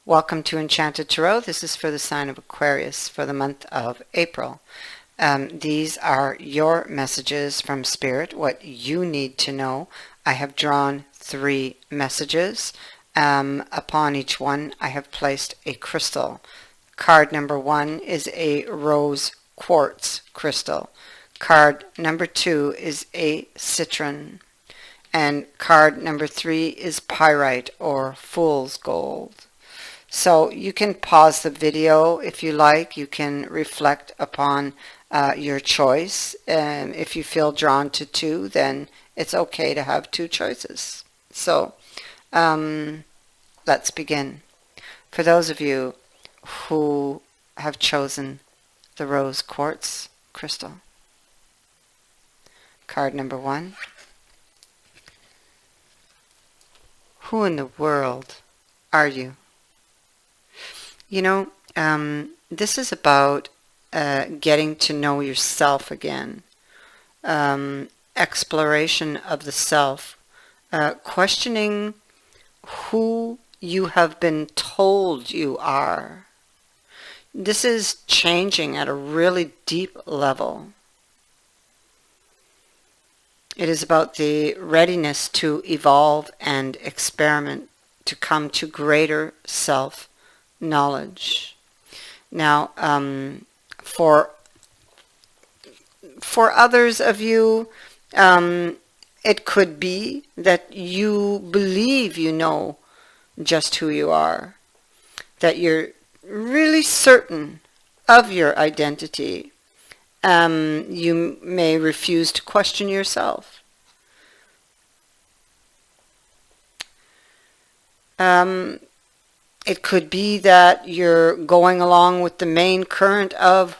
Welcome to Enchanted Tarot. This is for the sign of Aquarius for the month of April. These are your messages from Spirit, what you need to know. I have drawn 3 messages. Upon each one, I have placed a crystal. Card number 1 is a rose quartz crystal. Card number 2 is a citron. And card number 3 is pyrite or fool's gold. So you can pause the video if you like. You can reflect upon your choice. And if you feel drawn to 2, then it's okay to have 2 choices. So let's begin. For those of you who have chosen the rose quartz crystal, card number 1. Who in the world are you? You know, this is about getting to know yourself again, exploration of the self, questioning who you have been told you are. This is changing at a really deep level. It is about the readiness to evolve and experiment, to come to greater self-knowledge. Now, for others of you, it could be that you believe you know just who you are, that you're really certain of your identity. You may refuse to question yourself. It could be that you're going along with the main current of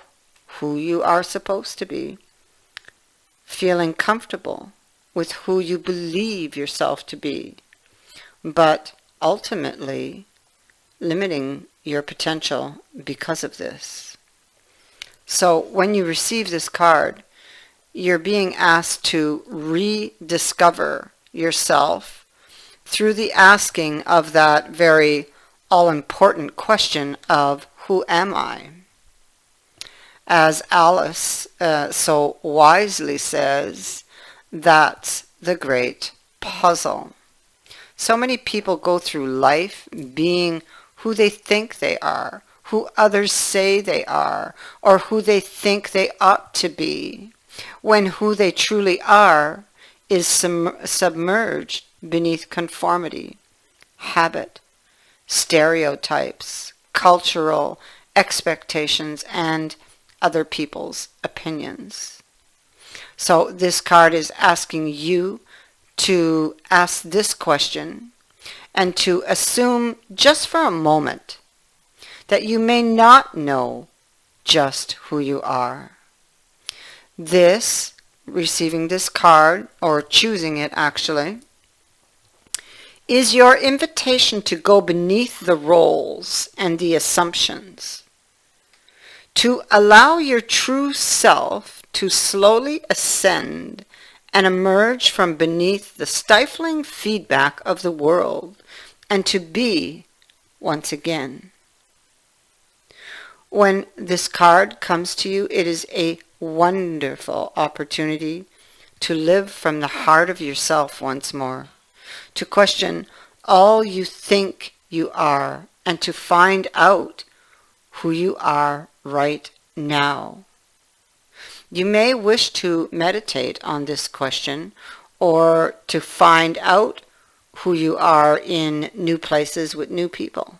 who you are supposed to be, feeling comfortable with who you believe yourself to be, but ultimately limiting your potential because of this. So when you receive this card, you're being asked to rediscover yourself through the asking of that very all-important question of who am I? As Alice so wisely says, that's the great puzzle. So many people go through life being who they think they are, who others say they are, or who they think they ought to be, when who they truly are is submerged beneath conformity, habit, stereotypes, cultural expectations, and other people's opinions. So this card is asking you to ask this question and to assume just for a moment that you may not know just who you are. This, receiving this card, or choosing it actually, is your invitation to go beneath the roles and the assumptions, to allow your true self to slowly ascend and emerge from beneath the stifling feedback of the world, and to be once again. When this card comes to you, it is a wonderful opportunity to live from the heart of yourself once more, to question all you think you are, and to find out who you are right now. You may wish to meditate on this question, or to find out who you are in new places with new people.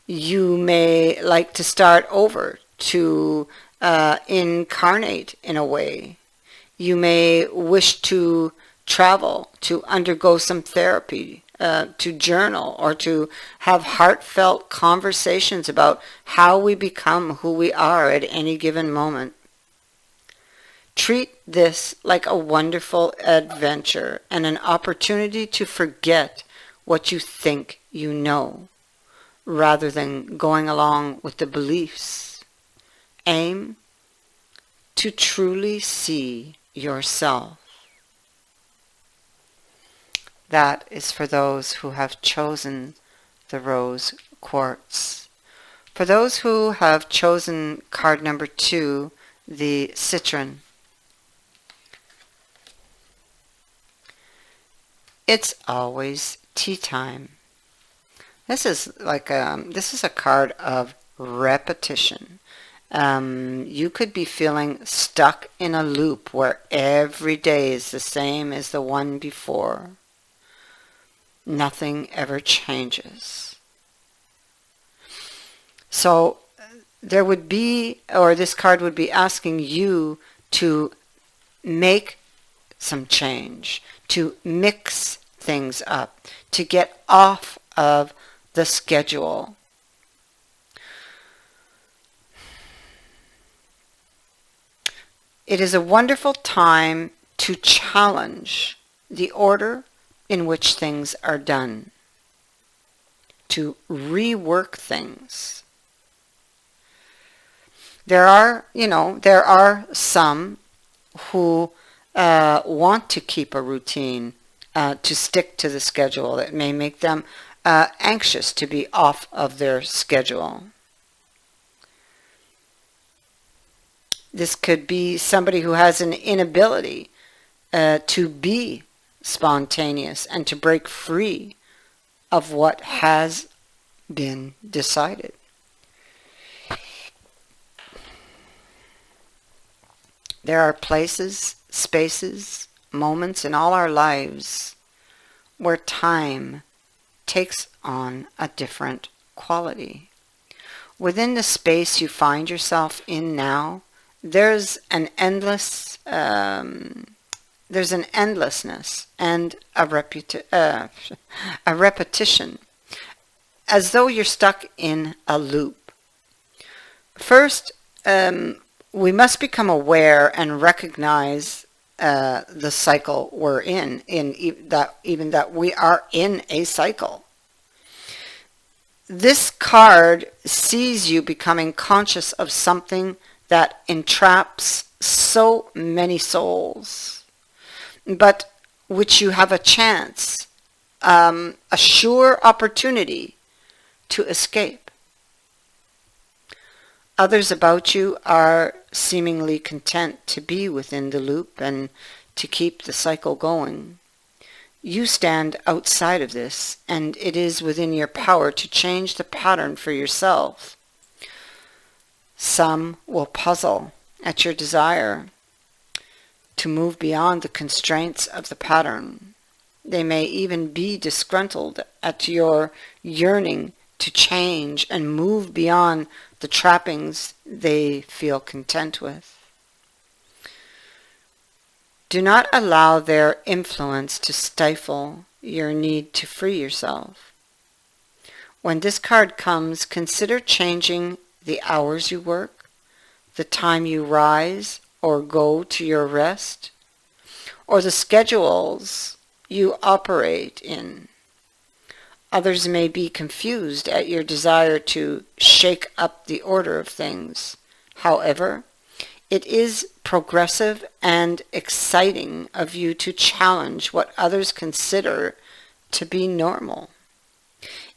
You may like to start over, to incarnate in a way. You may wish to travel, to undergo some therapy, to journal, or to have heartfelt conversations about how we become who we are at any given moment. Treat this like a wonderful adventure and an opportunity to forget what you think you know, rather than going along with the beliefs. Aim to truly see yourself. That is for those who have chosen the rose quartz. For those who have chosen card number 2, the citron, it's always tea time. This is a card of repetition. You could be feeling stuck in a loop where every day is the same as the one before. Nothing ever changes. So there would be, or this card would be asking you to make some change, to mix things up, to get off of the schedule. It is a wonderful time to challenge the order in which things are done, to rework things. There are some who want to keep a routine, to stick to the schedule. It may make them anxious to be off of their schedule. This could be somebody who has an inability to be spontaneous and to break free of what has been decided. There are places, spaces, moments in all our lives where time takes on a different quality. Within the space you find yourself in now, there's an endlessness and a repetition, as though you're stuck in a loop. First, we must become aware and recognize the cycle we're in that we are in a cycle. This card sees you becoming conscious of something that entraps so many souls, but which you have a chance, a sure opportunity to escape. Others about you are seemingly content to be within the loop and to keep the cycle going. You stand outside of this, and it is within your power to change the pattern for yourself. Some will puzzle at your desire to move beyond the constraints of the pattern. They may even be disgruntled at your yearning to change and move beyond the trappings they feel content with. Do not allow their influence to stifle your need to free yourself. When this card comes, consider changing the hours you work, the time you rise or go to your rest, or the schedules you operate in. Others may be confused at your desire to shake up the order of things. However, it is progressive and exciting of you to challenge what others consider to be normal.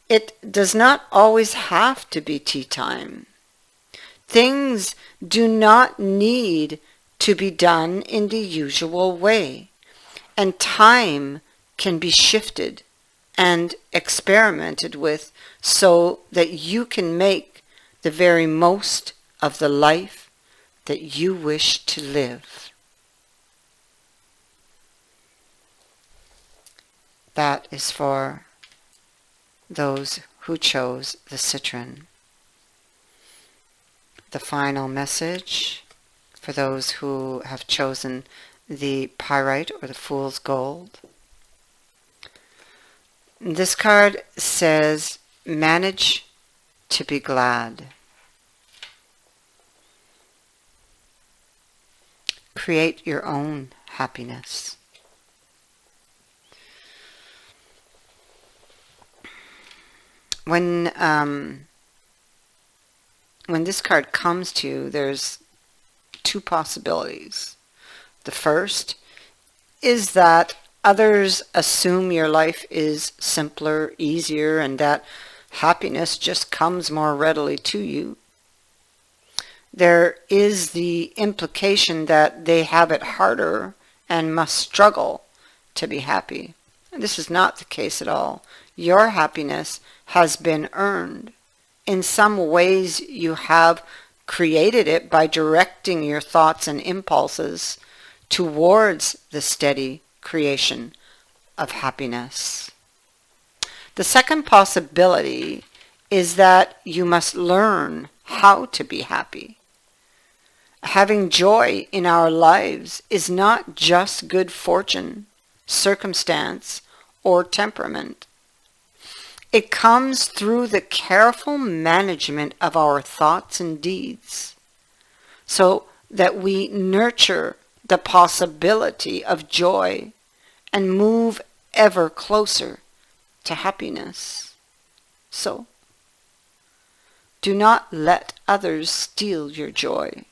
It does not always have to be tea time. Things do not need to be done in the usual way, and time can be shifted and experimented with so that you can make the very most of the life that you wish to live. That is for those who chose the citron. The final message for those who have chosen the pyrite or the fool's gold. This card says, manage to be glad. Create your own happiness. When this card comes to you, there's two possibilities. The first is that others assume your life is simpler, easier, and that happiness just comes more readily to you. There is the implication that they have it harder and must struggle to be happy. And this is not the case at all. Your happiness has been earned. In some ways, you have created it by directing your thoughts and impulses towards the steady creation of happiness. The second possibility is that you must learn how to be happy. Having joy in our lives is not just good fortune, circumstance, or temperament. It comes through the careful management of our thoughts and deeds, so that we nurture the possibility of joy and move ever closer to happiness. So, do not let others steal your joy,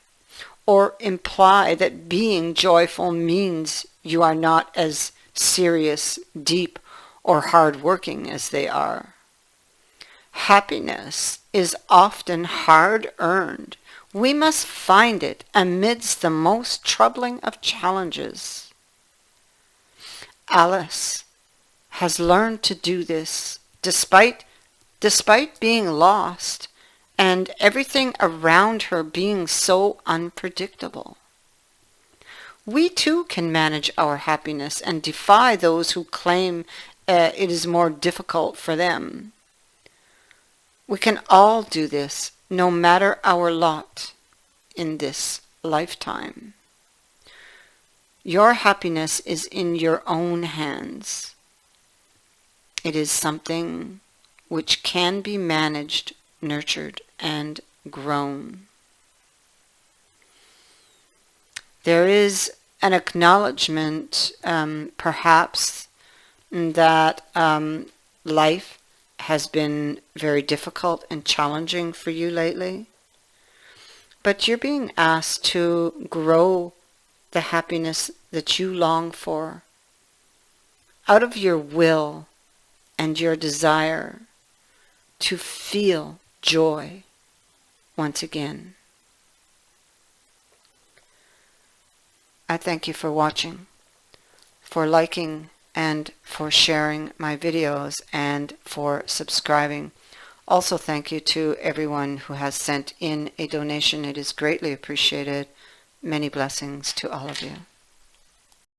or imply that being joyful means you are not as serious, deep, or hard-working as they are. Happiness is often hard-earned. We must find it amidst the most troubling of challenges. Alice has learned to do this despite being lost and everything around her being so unpredictable. We too can manage our happiness and defy those who claim it is more difficult for them. We can all do this, no matter our lot in this lifetime. Your happiness is in your own hands. It is something which can be managed, nurtured, and grown. There is an acknowledgement, perhaps, that life has been very difficult and challenging for you lately. But you're being asked to grow the happiness that you long for out of your will and your desire to feel joy once again. I thank you for watching, for liking, and for sharing my videos, and for subscribing. Also, thank you to everyone who has sent in a donation. It is greatly appreciated. Many blessings to all of you.